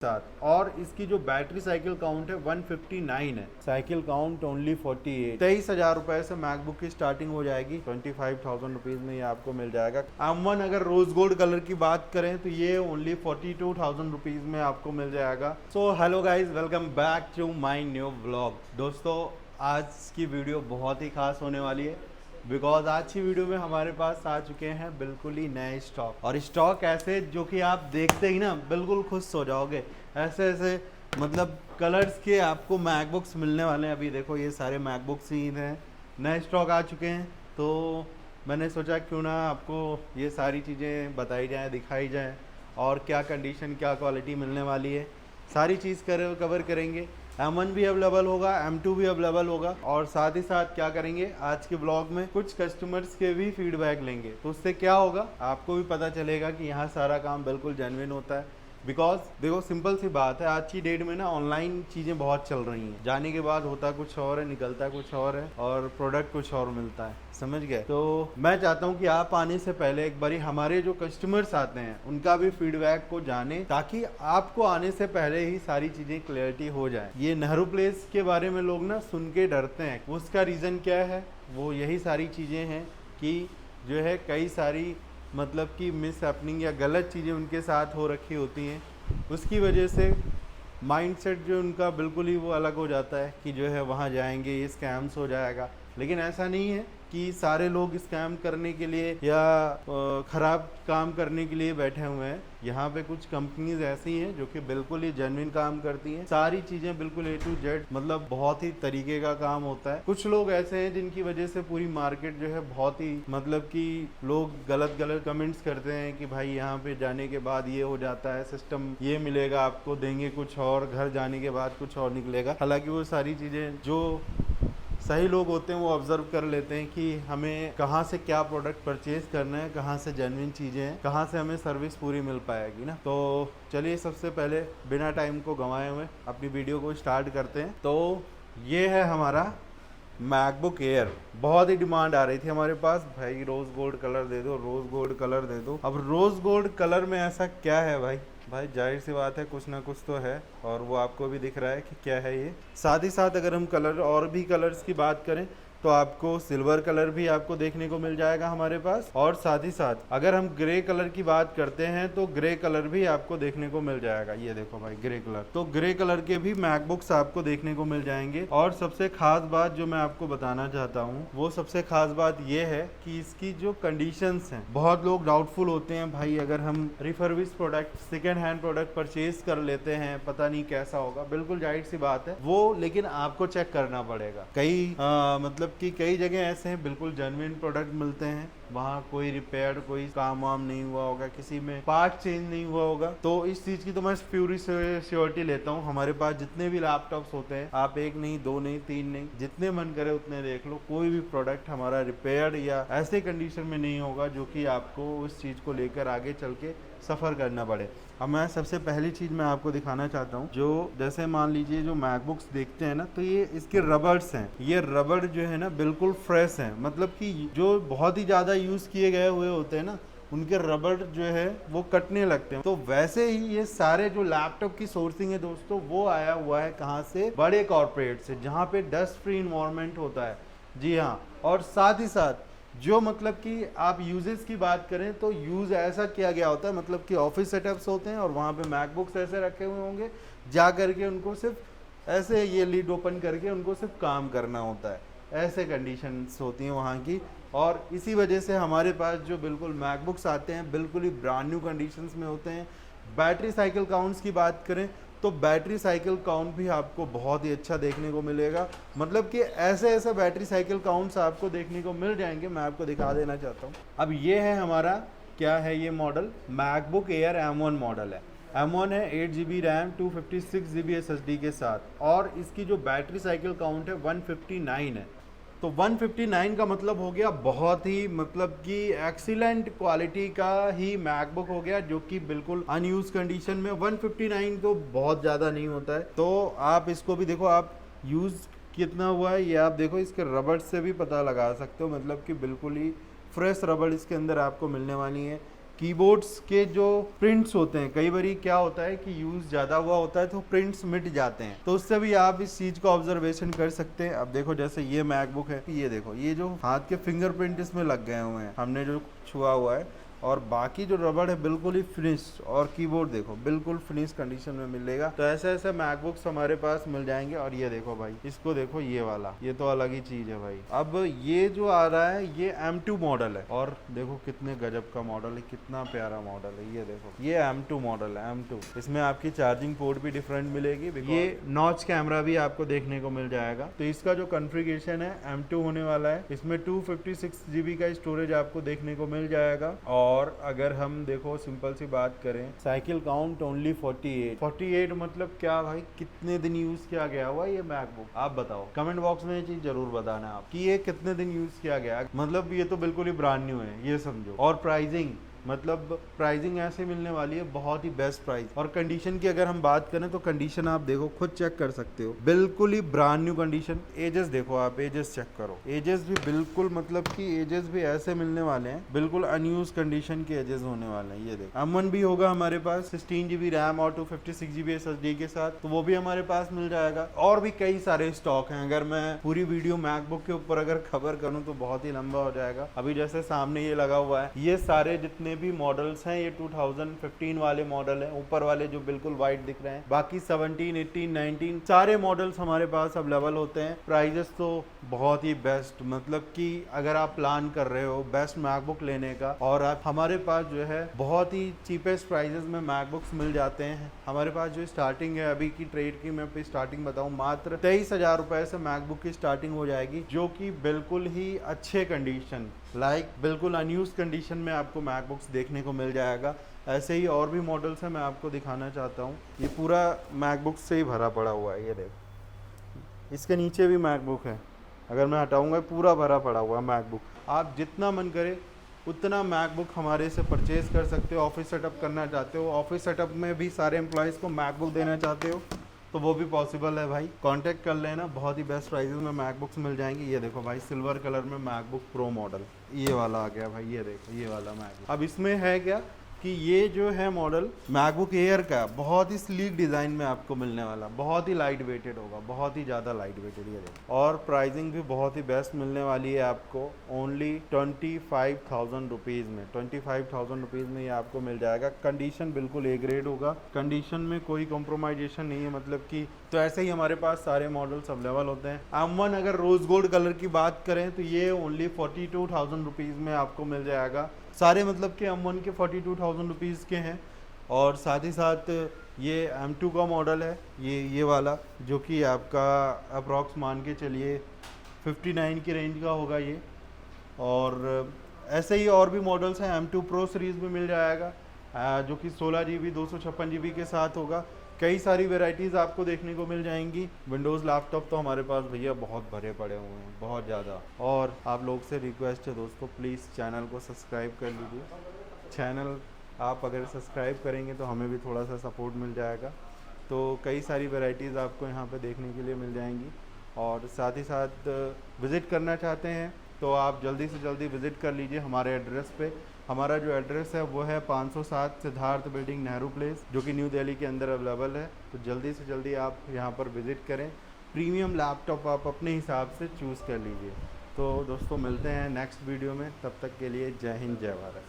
साथ। और इसकी जो बैटरी साइकिल काउंट है 159 है, साइकिल काउंट ओनली 48। 23,000 रुपए से मैकबुक की स्टार्टिंग हो जाएगी, 25,000 रुपीज में ये आपको मिल जाएगा। M1 अगर रोज गोल्ड कलर की बात करें तो ये ओनली 42,000 रुपीज में आपको मिल जाएगा। So hello guys, welcome back to my new vlog. दोस्तों आज की वीडियो बहुत ही खास होने वाली है, बिकॉज आज की वीडियो में हमारे पास आ चुके हैं बिल्कुल ही नए स्टॉक, और स्टॉक ऐसे जो कि आप देखते ही ना बिल्कुल खुश हो जाओगे। ऐसे ऐसे मतलब कलर्स के आपको मैकबुक्स मिलने वाले हैं। अभी देखो ये सारे मैकबुक्स ही हैं, नए स्टॉक आ चुके हैं, तो मैंने सोचा क्यों ना आपको ये सारी चीज़ें बताई जाएँ, दिखाई जाएँ, और क्या कंडीशन क्या क्वालिटी मिलने वाली है, सारी चीज़ कवर करेंगे। M1 भी अवेलेबल होगा, M2 भी अवेलेबल होगा, और साथ ही साथ क्या करेंगे आज के ब्लॉग में कुछ कस्टमर्स के भी फीडबैक लेंगे। तो उससे क्या होगा, आपको भी पता चलेगा कि यहाँ सारा काम बिल्कुल जेन्युइन होता है। बिकॉज देखो सिंपल सी बात है, आज की डेट में ना ऑनलाइन चीज़ें बहुत चल रही हैं, जाने के बाद होता कुछ और है, निकलता कुछ और है, और प्रोडक्ट कुछ और मिलता है, समझ गए। तो मैं चाहता हूँ कि आप आने से पहले एक बारी हमारे जो कस्टमर्स आते हैं उनका भी फीडबैक को जाने, ताकि आपको आने से पहले ही सारी चीज़ें क्लियरिटी हो जाए। ये नेहरू प्लेस के बारे में लोग ना सुन के डरते हैं, उसका रीज़न क्या है, वो यही सारी चीज़ें हैं कि जो है कई सारी मतलब कि मिस हैपनिंग या गलत चीज़ें उनके साथ हो रखी होती हैं, उसकी वजह से माइंडसेट जो उनका बिल्कुल ही वो अलग हो जाता है कि जो है वहाँ जाएंगे ये स्कैम्स हो जाएगा। लेकिन ऐसा नहीं है कि सारे लोग स्कैम करने के लिए या ख़राब काम करने के लिए बैठे हुए हैं। यहाँ पे कुछ कंपनीज ऐसी हैं जो कि बिल्कुल ही जेन्युइन काम करती हैं, सारी चीज़ें बिल्कुल A to Z, मतलब बहुत ही तरीके का काम होता है। कुछ लोग ऐसे हैं जिनकी वजह से पूरी मार्केट जो है बहुत ही मतलब कि लोग गलत गलत कमेंट्स करते हैं कि भाई यहाँ पे जाने के बाद ये हो जाता है, सिस्टम ये मिलेगा आपको, देंगे कुछ और, घर जाने के बाद कुछ और निकलेगा। हालांकि वो सारी चीज़ें जो सही लोग होते हैं वो ऑब्जर्व कर लेते हैं कि हमें कहाँ से क्या प्रोडक्ट परचेज करना है, कहाँ से जेन्युइन चीज़ें हैं, कहाँ से हमें सर्विस पूरी मिल पाएगी ना। तो चलिए सबसे पहले बिना टाइम को गंवाए हुए अपनी वीडियो को स्टार्ट करते हैं। तो ये है हमारा मैकबुक एयर। बहुत ही डिमांड आ रही थी हमारे पास, भाई रोज़ गोल्ड कलर दे दो, रोज़ गोल्ड कलर दे दो। अब रोज़ गोल्ड कलर में ऐसा क्या है भाई जाहिर सी बात है कुछ ना कुछ तो है, और वो आपको भी दिख रहा है कि क्या है ये। साथ ही साथ अगर हम कलर और भी कलर्स की बात करें तो आपको सिल्वर कलर भी आपको देखने को मिल जाएगा हमारे पास, और साथ ही साथ अगर हम ग्रे कलर की बात करते हैं तो ग्रे कलर भी आपको देखने को मिल जाएगा। ये देखो भाई ग्रे कलर, तो ग्रे कलर के भी मैकबुक्स आपको देखने को मिल जाएंगे। और सबसे खास बात जो मैं आपको बताना चाहता हूँ, वो सबसे खास बात ये है कि इसकी जो कंडीशंस हैं, बहुत लोग डाउटफुल होते हैं भाई अगर हम refurbish product, second hand product purchase कर लेते हैं पता नहीं कैसा होगा। बिल्कुल जाहिर सी बात है वो, लेकिन आपको चेक करना पड़ेगा। मतलब कि कई जगह ऐसे हैं बिल्कुल जेन्युइन प्रोडक्ट मिलते हैं, वहाँ कोई रिपेयर कोई काम वाम नहीं हुआ होगा, किसी में पार्ट चेंज नहीं हुआ होगा। तो इस चीज़ की तो मैं प्यूरी श्योरिटी लेता हूँ। हमारे पास जितने भी लैपटॉप्स होते हैं, आप एक नहीं, दो नहीं, तीन नहीं, जितने मन करे उतने देख लो, कोई भी प्रोडक्ट हमारा रिपेयर्ड या ऐसे कंडीशन में नहीं होगा जो कि आपको उस चीज़ को लेकर आगे चल के सफ़र करना पड़े। अब मैं सबसे पहली चीज़ मैं आपको दिखाना चाहता हूँ, जो जैसे मान लीजिए जो मैकबुक्स देखते हैं ना, तो ये इसके रबर्स हैं, ये रबड़ जो है ना बिल्कुल फ्रेश हैं, मतलब कि जो बहुत ही ज़्यादा यूज़ किए गए हुए होते हैं ना उनके रबड़ जो है वो कटने लगते हैं। तो वैसे ही ये सारे जो लैपटॉप की सोर्सिंग है दोस्तों, वो आया हुआ है कहाँ से, बड़े कॉर्पोरेट से, जहाँ पे डस्ट फ्री इन्वायरमेंट होता है। जी हाँ, और साथ ही साथ जो मतलब कि आप यूजेस की बात करें तो यूज़ ऐसा किया गया होता है, मतलब कि ऑफिस सेटअप्स होते हैं और वहाँ पे मैकबुक्स ऐसे रखे हुए होंगे, जा करके उनको सिर्फ ऐसे ये लीड ओपन करके उनको सिर्फ काम करना होता है, ऐसे कंडीशंस होती हैं वहाँ की। और इसी वजह से हमारे पास जो बिल्कुल मैकबुक्स आते हैं बिल्कुल ही ब्रांड न्यू कंडीशंस में होते हैं। बैटरी साइकिल काउंट्स की बात करें तो बैटरी साइकिल काउंट भी आपको बहुत ही अच्छा देखने को मिलेगा, मतलब कि ऐसे ऐसे बैटरी साइकिल काउंट्स आपको देखने को मिल जाएंगे। मैं आपको दिखा देना चाहता हूँ। अब ये है हमारा, क्या है ये model, MacBook air M1 model है। M1 है 8 GB रैम 256 GB SSD के साथ, और इसकी जो बैटरी साइकिल काउंट है 159 है। तो 159 का मतलब हो गया बहुत ही मतलब कि एक्सीलेंट क्वालिटी का ही मैकबुक हो गया, जो कि बिल्कुल अनयूज कंडीशन में। 159 तो बहुत ज़्यादा नहीं होता है, तो आप इसको भी देखो, आप यूज़ कितना हुआ है ये आप देखो, इसके रबड़ से भी पता लगा सकते हो, मतलब कि बिल्कुल ही फ्रेश रबड़ इसके अंदर आपको मिलने वाली है। कीबोर्ड्स के जो प्रिंट्स होते हैं, कई बार क्या होता है कि यूज ज्यादा हुआ होता है तो प्रिंट्स मिट जाते हैं, तो उससे भी आप इस चीज को ऑब्जर्वेशन कर सकते हैं। अब देखो जैसे ये मैकबुक है, ये देखो ये जो हाथ के फिंगरप्रिंट इसमें लग गए हुए हैं, हमने जो छुआ हुआ है, और बाकी जो रबड़ है बिल्कुल ही फिनिश्ड, और कीबोर्ड देखो बिल्कुल फिनिश कंडीशन में मिलेगा। तो ऐसे ऐसे मैकबुक्स हमारे पास मिल जाएंगे। और ये देखो भाई, इसको देखो, ये वाला, ये तो अलग ही चीज है भाई। अब ये जो आ रहा है ये M2 मॉडल है, और देखो कितने गजब का मॉडल है, कितना प्यारा मॉडल है। ये देखो ये M2 मॉडल है, M2। इसमें आपकी चार्जिंग पोर्ट भी डिफरेंट मिलेगी, ये नॉच कैमरा भी आपको देखने को मिल जाएगा। तो इसका जो कॉन्फ़िगरेशन है M2 होने वाला है, इसमें 256 GB का स्टोरेज आपको देखने को मिल जाएगा। और अगर हम देखो सिंपल सी बात करें, साइकिल काउंट ओनली 48 मतलब क्या भाई, कितने दिन यूज किया गया हुआ ये मैकबुक, आप बताओ कमेंट बॉक्स में ये चीज जरूर बताना आप कि ये कितने दिन यूज किया गया। मतलब ये तो बिल्कुल ही ब्रांड न्यू है, ये समझो। और प्राइसिंग, मतलब प्राइसिंग ऐसे मिलने वाली है, बहुत ही बेस्ट प्राइस। और कंडीशन की अगर हम बात करें तो कंडीशन आप देखो, खुद चेक कर सकते हो, बिल्कुल ही ब्रांड न्यू कंडीशन। एजेस देखो आप, एजेस चेक करो, एजेस भी बिल्कुल, मतलब कि एजेस भी ऐसे मिलने वाले हैं, बिल्कुल अनयूज कंडीशन के एजेस होने वाले हैं। ये देखो M1 भी होगा हमारे पास 16 GB रैम और 256 GB SSD के साथ, तो वो भी हमारे पास मिल जाएगा। और भी कई सारे स्टॉक हैं, अगर मैं पूरी वीडियो मैकबुक के ऊपर अगर खबर करूँ तो बहुत ही लंबा हो जाएगा। अभी जैसे सामने ये लगा हुआ है, ये सारे जितने भी मॉडल्स हैं ये 2015 वाले मॉडल हैं, ऊपर वाले जो बिल्कुल वाइट दिख रहे हैं। बाकी 17, 18, 19 सारे मॉडल्स हमारे पास अवेलेबल होते हैं। प्राइजेस तो बहुत ही बेस्ट, मतलब कि अगर आप प्लान कर रहे हो बेस्ट मैकबुक लेने का, और आप हमारे पास जो है बहुत ही चीपेस्ट प्राइजेस में मैकबुक्स मिल जाते हैं। हमारे पास जो स्टार्टिंग है अभी की ट्रेड की, मैं स्टार्टिंग बताऊं, मात्र 23,000 रुपए से मैकबुक की स्टार्टिंग हो जाएगी, जो कि बिल्कुल ही अच्छे कंडीशन, बिल्कुल अनयूज कंडीशन में आपको मैकबुक्स देखने को मिल जाएगा। ऐसे ही और भी मॉडल्स हैं, मैं आपको दिखाना चाहता हूँ। ये पूरा मैकबुक से ही भरा पड़ा हुआ है, ये देखो। इसके नीचे भी मैकबुक है, अगर मैं हटाऊंगा पूरा भरा पड़ा हुआ है मैकबुक। आप जितना मन करे उतना मैकबुक हमारे से परचेज कर सकते हो। ऑफिस सेटअप करना चाहते हो, ऑफिस सेटअप में भी सारे एम्प्लॉयज़ को मैकबुक देना चाहते हो, तो वो भी पॉसिबल है भाई। कांटेक्ट कर लेना, बहुत ही बेस्ट प्राइसेस में मैकबुक्स मिल जाएंगी। ये देखो भाई, सिल्वर कलर में मैकबुक प्रो मॉडल ये वाला आ गया भाई, ये देखो ये वाला मैकबुक। अब इसमें है क्या कि ये जो है मॉडल मैकबुक एयर का बहुत ही स्लीक डिज़ाइन में आपको मिलने वाला, बहुत ही लाइट वेटेड होगा, बहुत ही ज़्यादा लाइट वेटेड। ये देखो, और प्राइसिंग भी बहुत ही बेस्ट मिलने वाली है आपको, ओनली 25,000 रुपीज़ में। 25,000 रुपीज़ में ये आपको मिल जाएगा। कंडीशन बिल्कुल ए ग्रेड होगा, कंडीशन में कोई कॉम्प्रोमाइजेशन नहीं है, मतलब कि। तो ऐसे ही हमारे पास सारे मॉडल्स अवेलेबल होते हैं। M1 अगर रोज गोल्ड कलर की बात करें तो ये ओनली 42,000 रुपीज़ में आपको मिल जाएगा। सारे मतलब कि M1 के 42,000 रुपीज़ के हैं। और साथ ही साथ ये M2 का मॉडल है, ये वाला, जो कि आपका अप्रॉक्स मान के चलिए 59 की रेंज का होगा ये। और ऐसे ही और भी मॉडल्स हैं, M2 प्रो सीरीज़ में मिल जाएगा, जो कि 16 GB 256 GB के साथ होगा। कई सारी वेराइटीज़ आपको देखने को मिल जाएंगी। विंडोज़ लैपटॉप तो हमारे पास भैया बहुत भरे पड़े हुए हैं, बहुत ज़्यादा। और आप लोग से रिक्वेस्ट है दोस्तों, प्लीज़ चैनल को सब्सक्राइब कर लीजिए। चैनल आप अगर सब्सक्राइब करेंगे तो हमें भी थोड़ा सा सपोर्ट मिल जाएगा। तो कई सारी वेराइटीज़ आपको यहाँ पे देखने के लिए मिल जाएंगी। और साथ ही साथ विज़िट करना चाहते हैं तो आप जल्दी से जल्दी विज़िट कर लीजिए हमारे एड्रेस पे। हमारा जो एड्रेस है वो है 507 सिद्धार्थ बिल्डिंग, नेहरू प्लेस, जो कि न्यू दिल्ली के अंदर अवेलेबल है। तो जल्दी से जल्दी आप यहाँ पर विज़िट करें। प्रीमियम लैपटॉप आप अपने हिसाब से चूज़ कर लीजिए। तो दोस्तों मिलते हैं नेक्स्ट वीडियो में, तब तक के लिए जय हिंद, जय भारत।